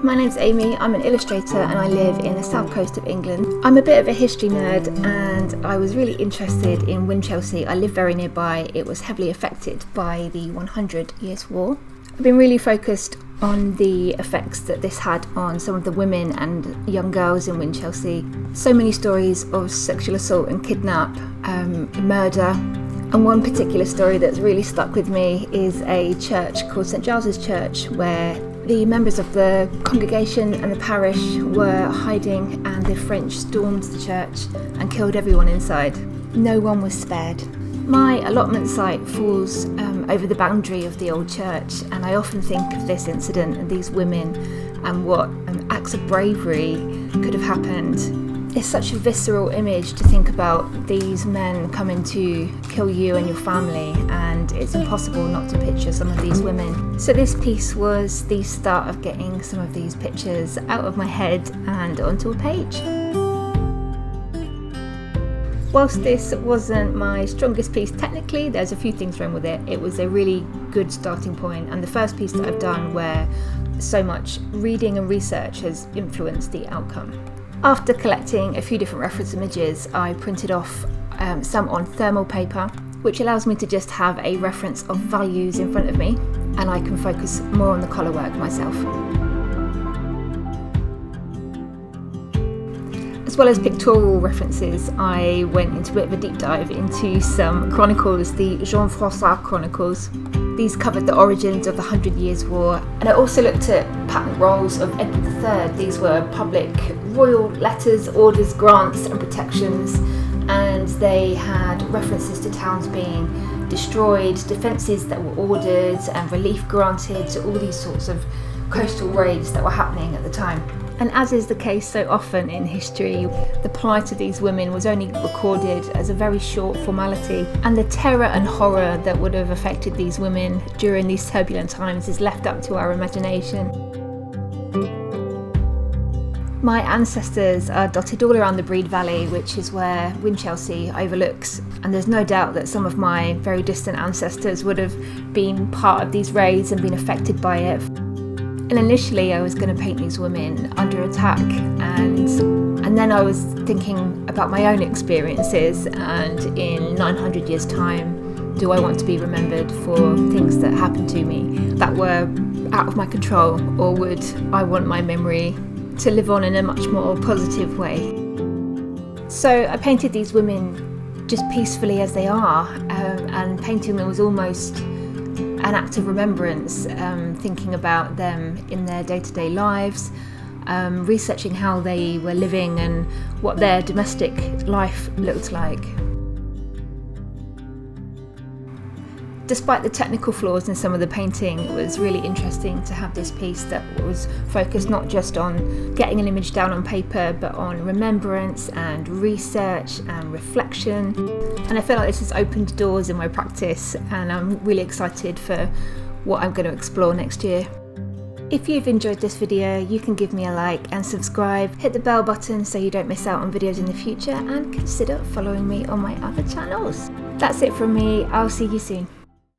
My name's Amy, I'm an illustrator and I live in the south coast of England. I'm a bit of a history nerd and I was really interested in Winchelsea. I live very nearby. It was heavily affected by the 100 Years' War. I've been really focused on the effects that this had on some of the women and young girls in Winchelsea. So many stories of sexual assault and kidnap, murder. And one particular story that's really stuck with me is a church called St Giles's Church, where the members of the congregation and the parish were hiding and the French stormed the church and killed everyone inside. No one was spared. My allotment site falls over the boundary of the old church, and I often think of this incident and these women and what acts of bravery could have happened. It's such a visceral image to think about these men coming to kill you and your family, and it's impossible not to picture some of these women. So this piece was the start of getting some of these pictures out of my head and onto a page. Whilst this wasn't my strongest piece technically, there's a few things wrong with it. It was a really good starting point, and the first piece that I've done where so much reading and research has influenced the outcome. After collecting a few different reference images, I printed off some on thermal paper, which allows me to just have a reference of values in front of me, and I can focus more on the colour work myself. As well as pictorial references, I went into a bit of a deep dive into some chronicles, the Jean-François chronicles. These covered the origins of the 100 Years' War, and I also looked at patent rolls of Edward III. These were public royal letters, orders, grants and protections, and they had references to towns being destroyed, defences that were ordered and relief granted to all these sorts of coastal raids that were happening at the time. And as is the case so often in history, the plight of these women was only recorded as a very short formality, and the terror and horror that would have affected these women during these turbulent times is left up to our imagination. My ancestors are dotted all around the Brede Valley, which is where Winchelsea overlooks, and there's no doubt that some of my very distant ancestors would have been part of these raids and been affected by it. And initially I was going to paint these women under attack, and then I was thinking about my own experiences, and in 900 years' time, do I want to be remembered for things that happened to me that were out of my control, or would I want my memory to live on in a much more positive way? So I painted these women just peacefully as they are, and painting them was almost an act of remembrance, thinking about them in their day-to-day lives, researching how they were living and what their domestic life looked like. Despite the technical flaws in some of the painting, it was really interesting to have this piece that was focused not just on getting an image down on paper, but on remembrance and research and reflection. And I feel like this has opened doors in my practice, and I'm really excited for what I'm going to explore next year. If you've enjoyed this video, you can give me a like and subscribe, hit the bell button so you don't miss out on videos in the future, and consider following me on my other channels. That's it from me, I'll see you soon.